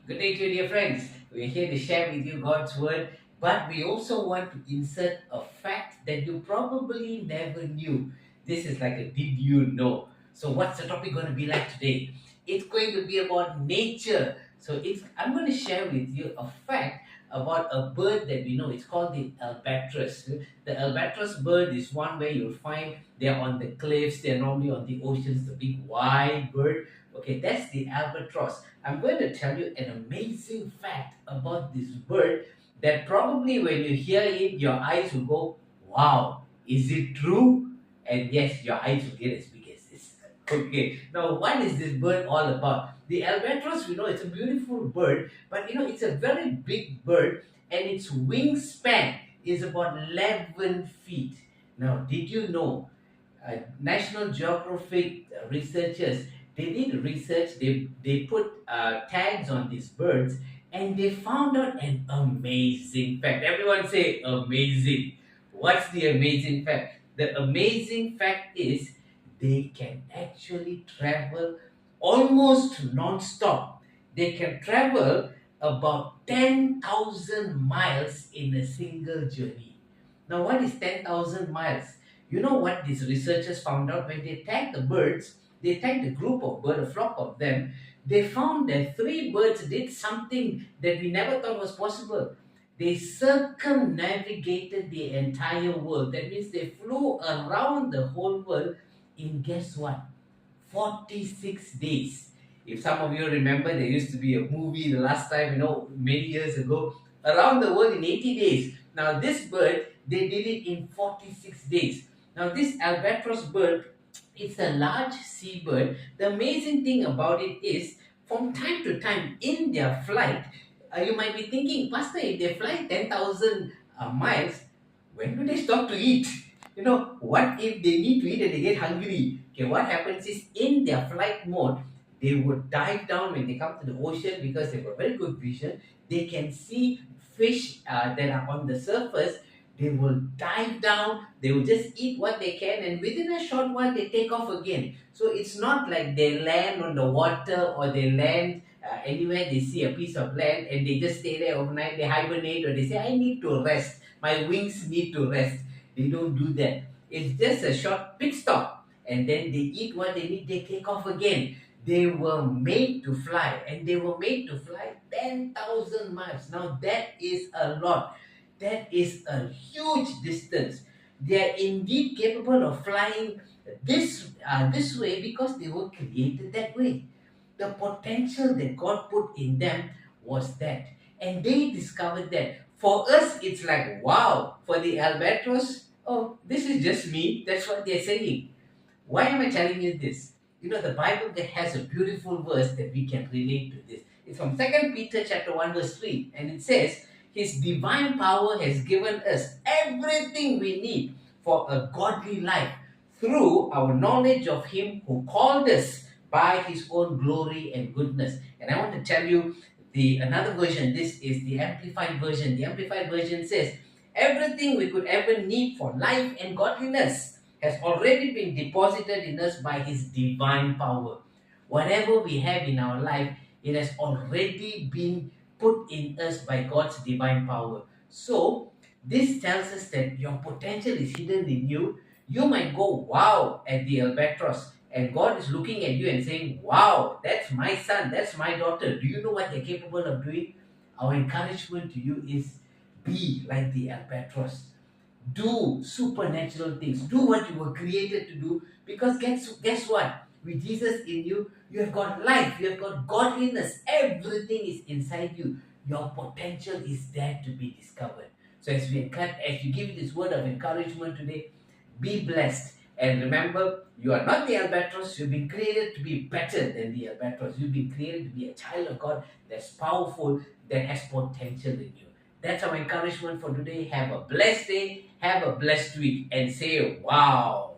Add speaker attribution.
Speaker 1: Good day to you, dear friends. We're here to share with you God's word, but we also want to insert a fact that you probably never knew. This is like a did you know? So, what's the topic going to be like today? It's going to be about nature. I'm going to share with you a fact about a bird that we know. It's called the albatross. The albatross bird is one where you'll find they're on the cliffs, they're normally on the oceans, the big wide bird. Okay, that's the albatross. I'm going to tell you an amazing fact about this bird that probably when you hear it, your eyes will go, wow, is it true? And yes, your eyes will get as big as this. Okay, now what is this bird all about? The albatross, we know it's a beautiful bird, but it's a very big bird and its wingspan is about 11 feet. Now, did you know National Geographic researchers, they did research, they put tags on these birds and they found out an amazing fact. Everyone say amazing. What's the amazing fact? The amazing fact is they can actually travel almost non-stop. They can travel about 10,000 miles in a single journey. Now, what is 10,000 miles? You know what these researchers found out? When they tagged the birds, they tagged a group of birds, a flock of them, they found that three birds did something that we never thought was possible. They circumnavigated the entire world. That means they flew around the whole world in, guess what? 46 days. If some of you remember, there used to be a movie the last time, many years ago, around the world in 80 days. Now, this bird, they did it in 46 days. Now, this albatross bird, it's a large seabird. The amazing thing about it is, from time to time in their flight, you might be thinking, Pastor, if they fly 10,000 miles, when do they stop to eat? What if they need to eat and they get hungry? Okay, what happens is in their flight mode, they would dive down when they come to the ocean because they have a very good vision. They can see fish that are on the surface. They will dive down, they will just eat what they can, and within a short while, they take off again. So it's not like they land on the water or they land anywhere they see a piece of land and they just stay there overnight, they hibernate, or they say, I need to rest, my wings need to rest. They don't do that. It's just a short pit stop, and then they eat what they need, they take off again. They were made to fly, and they were made to fly 10,000 miles. Now, that is a lot. That is a huge distance. They are indeed capable of flying this way because they were created that way. The potential that God put in them was that. And they discovered that. For us, it's like, wow. For the albatross, oh, this is just me. That's what they're saying. Why am I telling you this? The Bible that has a beautiful verse that we can relate to this. It's from 2 Peter chapter 1 verse 3. And it says, His divine power has given us everything we need for a godly life through our knowledge of Him who called us by His own glory and goodness. And I want to tell you the another version. This is the Amplified version. The Amplified version says, everything we could ever need for life and godliness has already been deposited in us by His divine power. Whatever we have in our life, it has already been put in us by God's divine power. So, this tells us that your potential is hidden in you. You might go, wow, at the albatross, and God is looking at you and saying, wow, that's my son, that's my daughter. Do you know what they're capable of doing? Our encouragement to you is be like the albatross. Do supernatural things. Do what you were created to do. Because guess what? With Jesus in you, you have got life. You have got godliness. Everything is inside you. Your potential is there to be discovered. So as you give this word of encouragement today, be blessed. And remember, you are not the albatross. You've been created to be better than the albatross. You've been created to be a child of God that's powerful, that has potential in you. That's our encouragement for today. Have a blessed day. Have a blessed week. And say, wow.